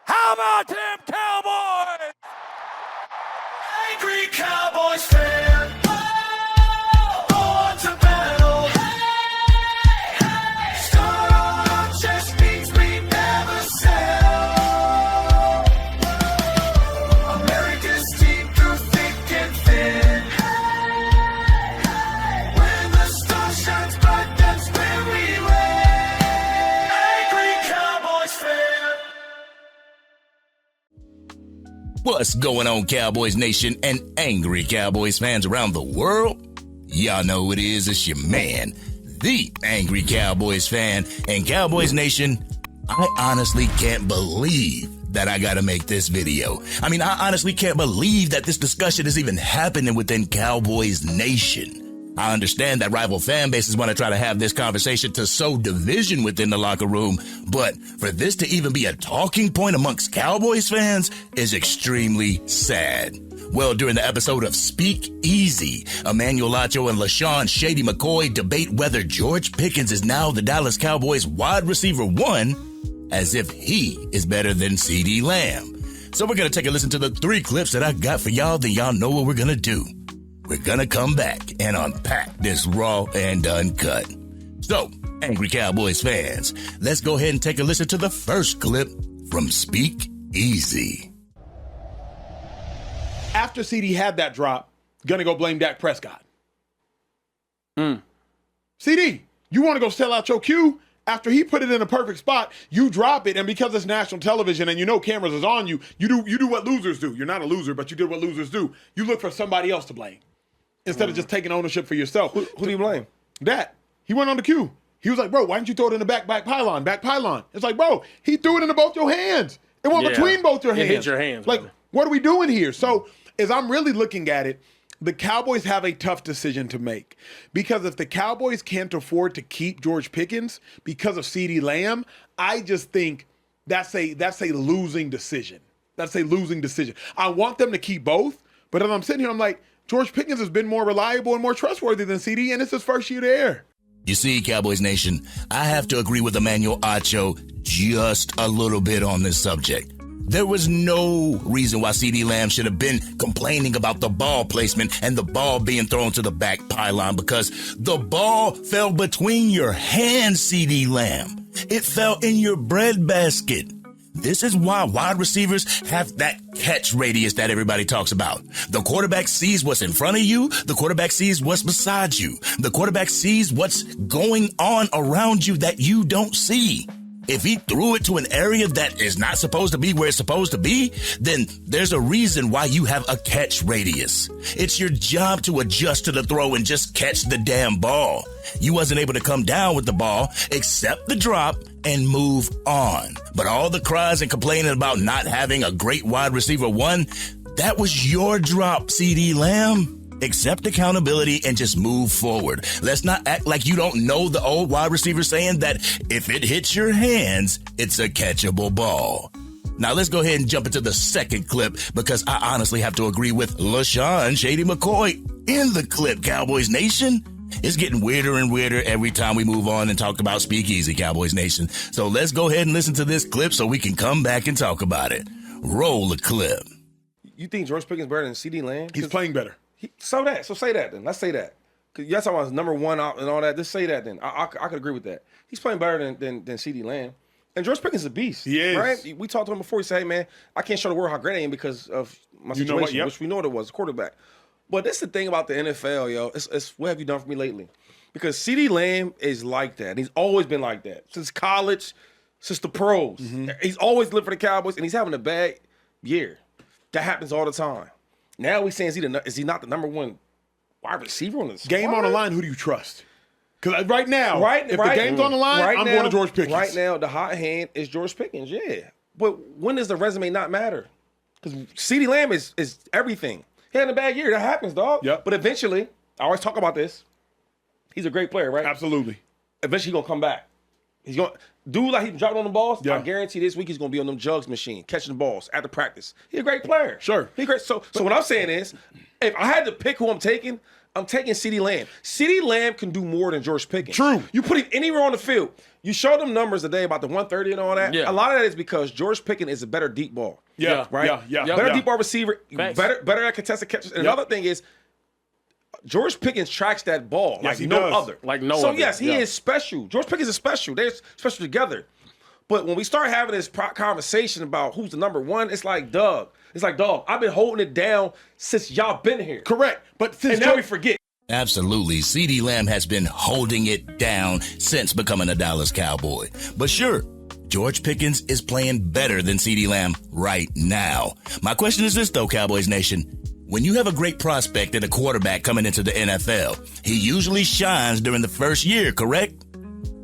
How about them Cowboys? Angry Cowboys fan, born to battle. Star on our chest means we never sell. America's team through thick and thin. When the star shines bright, that's when we win. Angry Cowboys fan. What's going on, Cowboys Nation and Angry Cowboys fans around the world? Y'all know who it is. It's your man, the Angry Cowboys fan. And Cowboys Nation, I honestly can't believe that I gotta make this video. I mean, I honestly can't believe that this discussion is even happening within Cowboys Nation. I understand that rival fan bases want to try to have this conversation to sow division within the locker room, but for this to even be a talking point amongst Cowboys fans is extremely sad. Well, during the episode of Speakeasy, Emmanuel, Acho, and LeSean Shady McCoy debate whether George Pickens is now the Dallas Cowboys wide receiver 1, as if he is better than CeeDee Lamb. So we're going to take a listen to the 3 clips that I got for y'all, then y'all know what we're going to do. We're gonna come back and unpack this raw and uncut. So, Angry Cowboys fans, let's go ahead and take a listen to the first clip from Speakeasy. After CeeDee had that drop, gonna go blame Dak Prescott. CeeDee, you want to go sell out your cue? After he put it in a perfect spot, you drop it, and because it's national television and you know cameras is on you, you do what losers do. You're not a loser, but you did what losers do. You look for somebody else to blame instead of just taking ownership for yourself. Who do you blame? That. He went on the cue. He was like, bro, why didn't you throw it in the back pylon? It's like, bro, he threw it into both your hands. It went between both your hands. It hit your hands. Like, brother. what are we doing here? So, as I'm really looking at it, the Cowboys have a tough decision to make, because if the Cowboys can't afford to keep George Pickens because of CeeDee Lamb, I just think that's a losing decision. That's a losing decision. I want them to keep both, but as I'm sitting here, I'm like, George Pickens has been more reliable and more trustworthy than CeeDee, and it's his first year there. You see, Cowboys Nation, I have to agree with Emmanuel Acho just a little bit on this subject. There was no reason why CeeDee Lamb should have been complaining about the ball placement and the ball being thrown to the back pylon, because the ball fell between your hands, CeeDee Lamb. It fell in your breadbasket. This is why wide receivers have that catch radius that everybody talks about. The quarterback sees what's in front of you. The quarterback sees what's beside you. The quarterback sees what's going on around you that you don't see. If he threw it to an area that is not supposed to be where it's supposed to be, then there's a reason why you have a catch radius. It's your job to adjust to the throw and just catch the damn ball. You wasn't able to come down with the ball, accept the drop, and move on. But all the cries and complaining about not having a great wide receiver 1, that was your drop, CeeDee Lamb. Accept accountability and just move forward. Let's not act like you don't know the old wide receiver saying that if it hits your hands, it's a catchable ball. Now let's go ahead and jump into the second clip, because I honestly have to agree with LeSean Shady McCoy in the clip, Cowboys Nation. It's getting weirder and weirder every time we move on and talk about Speakeasy, Cowboys Nation. So let's go ahead and listen to this clip so we can come back and talk about it. Roll the clip. You think George Pickens better than CeeDee Lamb? He's playing better. So say that then. Let's say that. Because you're talking about his number 1 out and all that. Just say that then. I could agree with that. He's playing better than CeeDee Lamb. And George Pickens is a beast. He is. Right? We talked to him before. He said, hey, man, I can't show the world how great I am because of my situation, which we know what it was, quarterback. But this is the thing about the NFL, yo. It's what have you done for me lately? Because CeeDee Lamb is like that. He's always been like that. Since college, since the pros. Mm-hmm. He's always lived for the Cowboys, and he's having a bad year. That happens all the time. Now we're saying, is he not the number 1 wide receiver on this game on the line? Who do you trust? Because right now, if the game's on the line, I'm going to George Pickens. Right now, the hot hand is George Pickens, yeah. But when does the resume not matter? Because CeeDee Lamb is everything. He had a bad year. That happens, dog. Yep. But eventually, I always talk about this. He's a great player, right? Absolutely. Eventually, he's going to come back. He's going dude like he's dropping on the balls. Yeah. I guarantee this week he's going to be on them jugs machine, catching the balls after practice. He's a great player. Sure. He's great. So what I'm saying is, if I had to pick who I'm taking CeeDee Lamb. CeeDee Lamb can do more than George Pickens. True. You put him anywhere on the field. You showed them numbers today about the 130 and all that. Yeah. A lot of that is because George Pickens is a better deep ball. Yeah. Right? Yeah. Better deep ball receiver. Thanks. Better at contested catches. And another thing is, George Pickens tracks that ball Yes, he like no does. other. Like no so other. yes, he Yeah. is special. George Pickens is special. They're special together. But when we start having this conversation about who's the number one, it's like, Doug. It's like, dog, I've been holding it down since y'all been here. Correct. But since And now we forget. Absolutely. CeeDee Lamb has been holding it down since becoming a Dallas Cowboy. But sure, George Pickens is playing better than CeeDee Lamb right now. My question is this, though, Cowboys Nation. When you have a great prospect and a quarterback coming into the NFL, he usually shines during the first year, correct?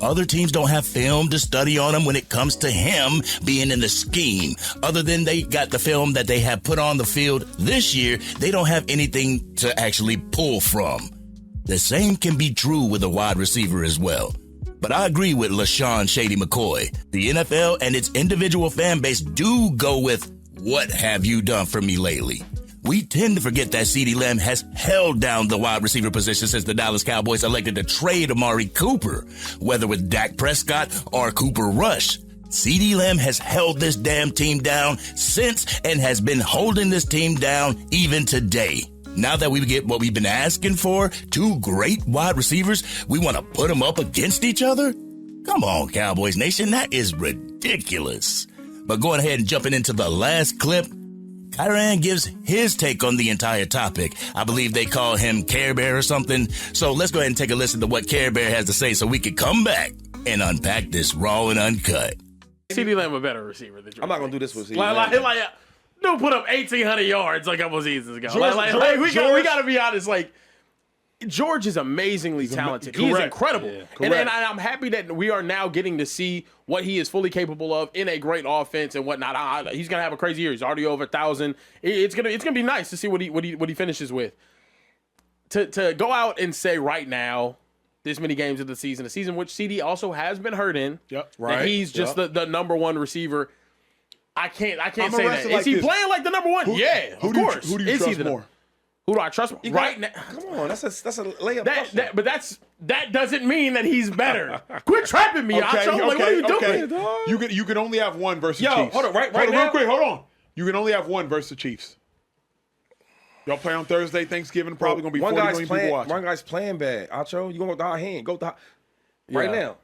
Other teams don't have film to study on him when it comes to him being in the scheme. Other than they got the film that they have put on the field this year, they don't have anything to actually pull from. The same can be true with a wide receiver as well. But I agree with LeSean Shady McCoy. The NFL and its individual fan base do go with, what have you done for me lately? We tend to forget that CeeDee Lamb has held down the wide receiver position since the Dallas Cowboys elected to trade Amari Cooper. Whether with Dak Prescott or Cooper Rush, CeeDee Lamb has held this damn team down since and has been holding this team down even today. Now that we get what we've been asking for, two great wide receivers, we want to put them up against each other? Come on, Cowboys Nation, that is ridiculous. But going ahead and jumping into the last clip, Kyran gives his take on the entire topic. I believe they call him Care Bear or something. So let's go ahead and take a listen to what Care Bear has to say so we can come back and unpack this raw and uncut. CeeDee Lamb a better receiver than George. I'm not going to do this with CeeDee Like, Lamb. dude put up 1,800 yards like a couple seasons ago. George- We got to be honest. Like, George is amazingly talented. He is correct. incredible. Yeah, And I'm happy that we are now getting to see what he is fully capable of in a great offense and whatnot. He's going to have a crazy year. He's already over 1,000. It's gonna be nice to see what he finishes with. To go out and say right now, this many games of the season, a season which CD also has been hurt in, Yep. that Right. he's just the number one receiver. I can't I'ma say wrestle that. like Is he this. playing like the number one? Yeah, Who of do you, course. who do you Is he trust the- more? Who do I trust right now? Come on, that's a layup. question. But that doesn't mean that he's better. Quit trapping me, Acho. Like, what are you doing? Okay. You can only have one versus Yo, Chiefs. hold on, right Hold on, now- real quick, hold on. You can only have one versus the Chiefs. Y'all play on Thursday, Thanksgiving, probably going to be 40 million people watching. One guy's playing bad. Acho, you going with the hot hand. Go with the hot. Right Yeah. now,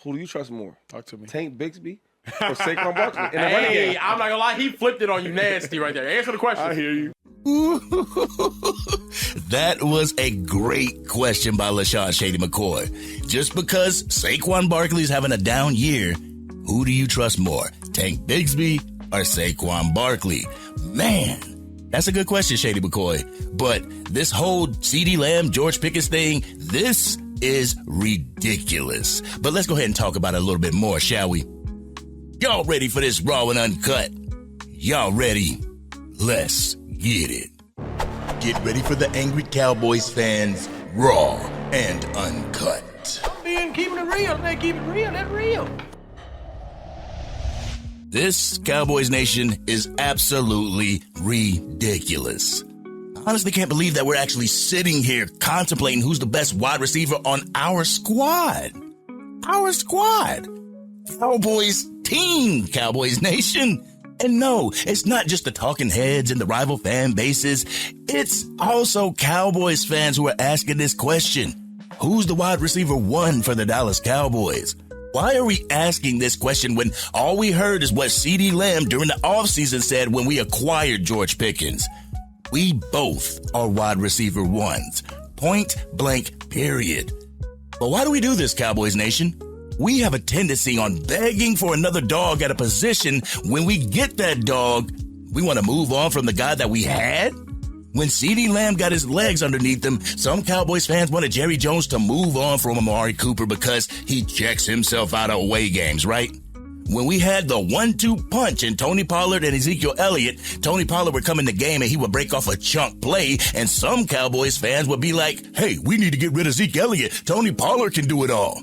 who do you trust more? Talk to me. Tank Bigsby or Saquon Barkley? In the running Hey, game? I'm not gonna lie, he flipped it on you nasty right there. Answer the question. I hear you. That was a great question by LeSean Shady McCoy. Just because Saquon Barkley's having a down year, who do you trust more, Tank Bigsby or Saquon Barkley? Man, that's a good question, Shady McCoy. But this whole CeeDee Lamb, George Pickens thing, this is ridiculous. But let's go ahead and talk about it a little bit more, shall we? Y'all ready for this raw and uncut? Y'all ready? Let's get it. Get ready for the Angry Cowboys fans, raw and uncut. Man, keeping it real. Man, keep it real. That's real. This Cowboys Nation is absolutely ridiculous. I honestly can't believe that we're actually sitting here contemplating who's the best wide receiver on our squad. Our squad. Cowboys team, Cowboys Nation. And no, it's not just the talking heads and the rival fan bases. It's also Cowboys fans who are asking this question. Who's the wide receiver one for the Dallas Cowboys? Why are we asking this question when all we heard is what CeeDee Lamb during the offseason said when we acquired George Pickens? We both are wide receiver ones. Point blank, period. But why do we do this, Cowboys Nation? We have a tendency on begging for another dog at a position. When we get that dog, we want to move on from the guy that we had. When CeeDee Lamb got his legs underneath him, some Cowboys fans wanted Jerry Jones to move on from Amari Cooper because he checks himself out of away games, right? When we had the 1-2 punch in Tony Pollard and Ezekiel Elliott, Tony Pollard would come in the game and he would break off a chunk play, and some Cowboys fans would be like, hey, we need to get rid of Zeke Elliott. Tony Pollard can do it all.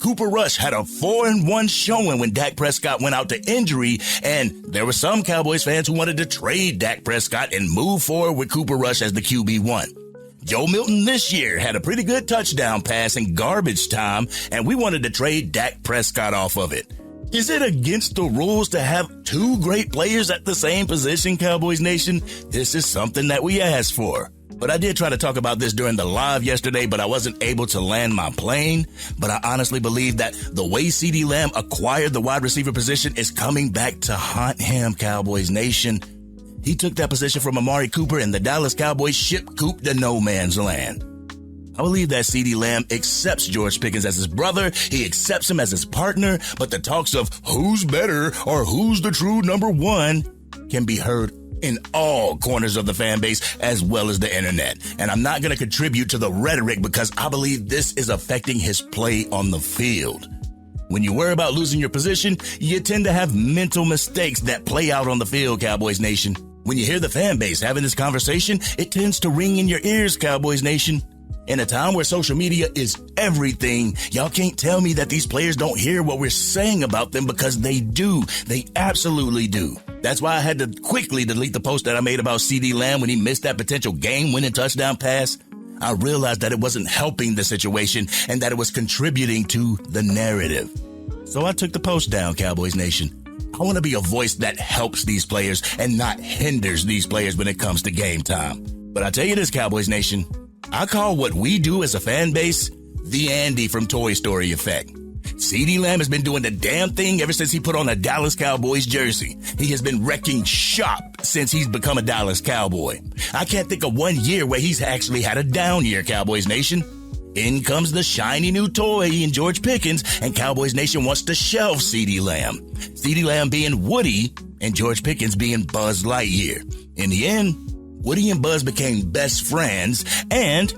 Cooper Rush had a 4-1 showing when Dak Prescott went out to injury, and there were some Cowboys fans who wanted to trade Dak Prescott and move forward with Cooper Rush as the QB1. Joe Milton this year had a pretty good touchdown pass in garbage time, and we wanted to trade Dak Prescott off of it. Is it against the rules to have two great players at the same position, Cowboys Nation? This is something that we asked for. But I did try to talk about this during the live yesterday, but I wasn't able to land my plane. But I honestly believe that the way CeeDee Lamb acquired the wide receiver position is coming back to haunt him, Cowboys Nation. He took that position from Amari Cooper, and the Dallas Cowboys ship Coop to no man's land. I believe that CeeDee Lamb accepts George Pickens as his brother. He accepts him as his partner, but the talks of who's better or who's the true number one can be heard in all corners of the fan base as well as the internet. And I'm not going to contribute to the rhetoric because I believe this is affecting his play on the field. When you worry about losing your position, you tend to have mental mistakes that play out on the field, Cowboys Nation. When you hear the fan base having this conversation, it tends to ring in your ears, Cowboys Nation. In a time where social media is everything, y'all can't tell me that these players don't hear what we're saying about them, because they do. They absolutely do. That's why I had to quickly delete the post that I made about CeeDee Lamb when he missed that potential game-winning touchdown pass. I realized that it wasn't helping the situation and that it was contributing to the narrative. So I took the post down, Cowboys Nation. I want to be a voice that helps these players and not hinders these players when it comes to game time. But I tell you this, Cowboys Nation, I call what we do as a fan base the Andy from Toy Story effect. CeeDee Lamb has been doing the damn thing ever since he put on a Dallas Cowboys jersey. He has been wrecking shop since he's become a Dallas Cowboy. I can't think of one year where he's actually had a down year, Cowboys Nation. In comes the shiny new toy in George Pickens, and Cowboys Nation wants to shelve CeeDee Lamb. CeeDee Lamb being Woody and George Pickens being Buzz Lightyear. In the end, Woody and Buzz became best friends, and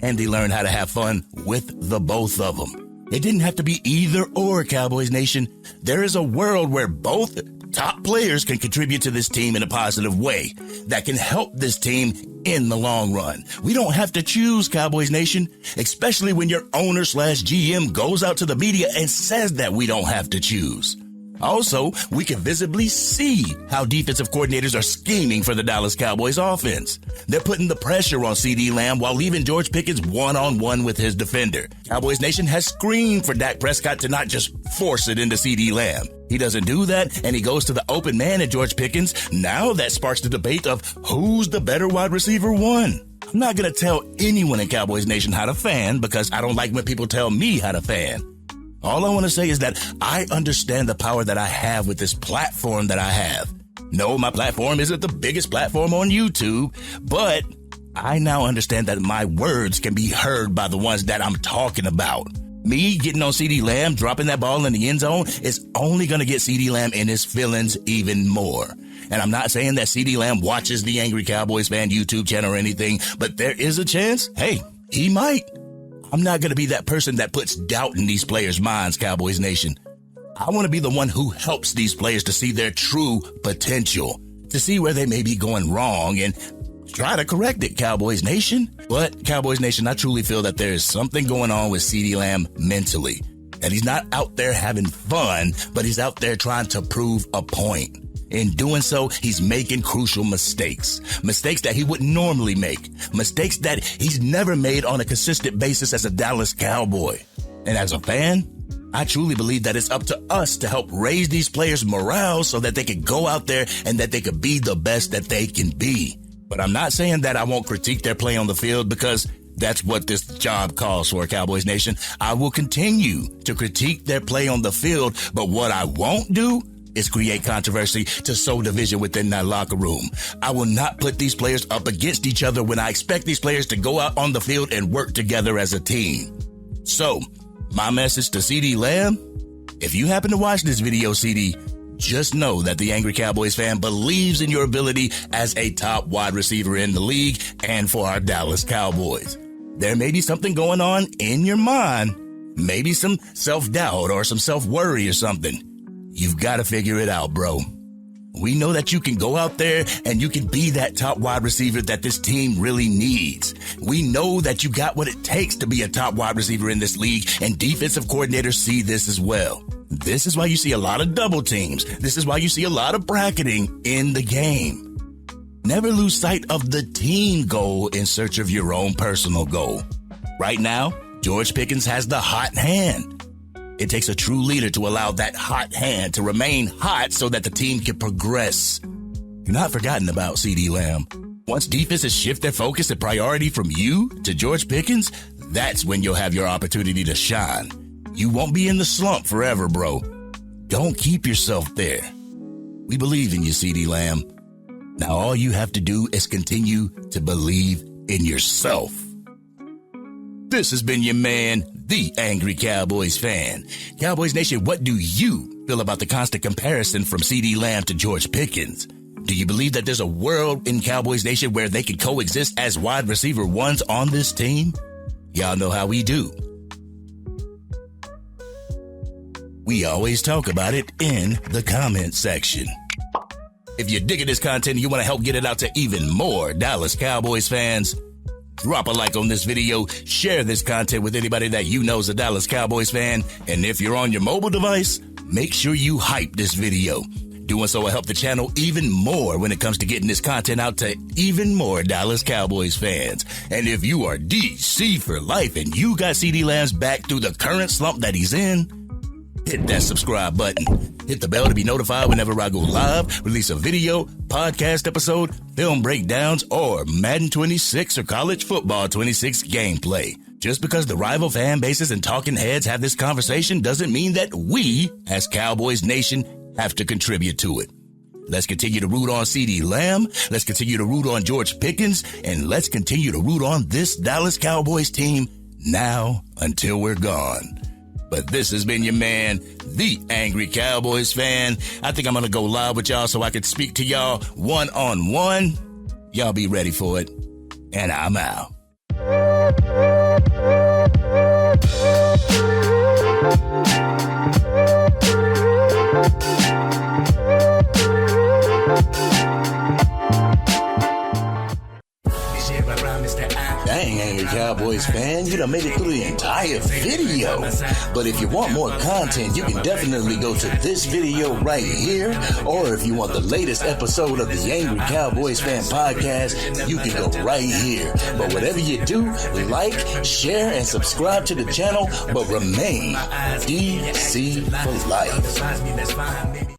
Andy learned how to have fun with the both of them. It didn't have to be either or, Cowboys Nation. There is a world where both top players can contribute to this team in a positive way that can help this team in the long run. We don't have to choose, Cowboys Nation, especially when your owner/GM goes out to the media and says that we don't have to choose. Also, we can visibly see how defensive coordinators are scheming for the Dallas Cowboys offense. They're putting the pressure on CeeDee Lamb while leaving George Pickens one-on-one with his defender. Cowboys Nation has screamed for Dak Prescott to not just force it into CeeDee Lamb. He doesn't do that, and he goes to the open man at George Pickens. Now that sparks the debate of who's the better wide receiver one. I'm not going to tell anyone in Cowboys Nation how to fan because I don't like when people tell me how to fan. All I want to say is that I understand the power that I have with this platform that I have. No, my platform isn't the biggest platform on YouTube, but I now understand that my words can be heard by the ones that I'm talking about. Me getting on CeeDee Lamb, dropping that ball in the end zone is only going to get CeeDee Lamb in his feelings even more. And I'm not saying that CeeDee Lamb watches the Angry Cowboys Fan YouTube channel or anything, but there is a chance, hey, he might. I'm not going to be that person that puts doubt in these players' minds, Cowboys Nation. I want to be the one who helps these players to see their true potential, to see where they may be going wrong and try to correct it, Cowboys Nation. But, Cowboys Nation, I truly feel that there is something going on with CeeDee Lamb mentally. That he's not out there having fun, but he's out there trying to prove a point. In doing so, he's making crucial mistakes. Mistakes that he wouldn't normally make. Mistakes that he's never made on a consistent basis as a Dallas Cowboy. And as a fan, I truly believe that it's up to us to help raise these players' morale so that they can go out there and that they can be the best that they can be. But I'm not saying that I won't critique their play on the field because that's what this job calls for, Cowboys Nation. I will continue to critique their play on the field, but what I won't do is create controversy to sow division within that locker room. I will not put these players up against each other when I expect these players to go out on the field and work together as a team. So, my message to CeeDee Lamb, if you happen to watch this video, CeeDee, just know that the Angry Cowboys Fan believes in your ability as a top wide receiver in the league and for our Dallas Cowboys. There may be something going on in your mind, maybe some self-doubt or some self-worry or something. You've got to figure it out, bro. We know that you can go out there and you can be that top wide receiver that this team really needs. We know that you got what it takes to be a top wide receiver in this league, and defensive coordinators see this as well. This is why you see a lot of double teams. This is why you see a lot of bracketing in the game. Never lose sight of the team goal in search of your own personal goal. Right now, George Pickens has the hot hand. It takes a true leader to allow that hot hand to remain hot so that the team can progress. You're not forgotten about CeeDee Lamb. Once defenses shift their focus and priority from you to George Pickens, that's when you'll have your opportunity to shine. You won't be in the slump forever, bro. Don't keep yourself there. We believe in you, CeeDee Lamb. Now all you have to do is continue to believe in yourself. This has been your man, the Angry Cowboys Fan. Cowboys Nation, what do you feel about the constant comparison from CeeDee Lamb to George Pickens? Do you believe that there's a world in Cowboys Nation where they can coexist as wide receiver ones on this team? Y'all know how we do. We always talk about it in the comment section. If you're digging this content and you want to help get it out to even more Dallas Cowboys fans, drop a like on this video, share this content with anybody that you know is a Dallas Cowboys fan, and if you're on your mobile device, make sure you hype this video. Doing so will help the channel even more when it comes to getting this content out to even more Dallas Cowboys fans. And if you are DC for life and you got CeeDee Lamb's back through the current slump that he's in, hit that subscribe button. Hit the bell to be notified whenever I go live, release a video, podcast episode, film breakdowns, or Madden 26 or College Football 26 gameplay. Just because the rival fan bases and talking heads have this conversation doesn't mean that we, as Cowboys Nation, have to contribute to it. Let's continue to root on CeeDee Lamb. Let's continue to root on George Pickens. And let's continue to root on this Dallas Cowboys team now until we're gone. But this has been your man, the Angry Cowboys Fan. I think I'm going to go live with y'all so I can speak to y'all one-on-one. Y'all be ready for it. And I'm out. Dang, Angry Cowboys fan, you done made it through the entire video. But if you want more content, you can definitely go to this video right here. Or if you want the latest episode of the Angry Cowboys Fan podcast, you can go right here. But whatever you do, like, share, and subscribe to the channel, but remain DC for life.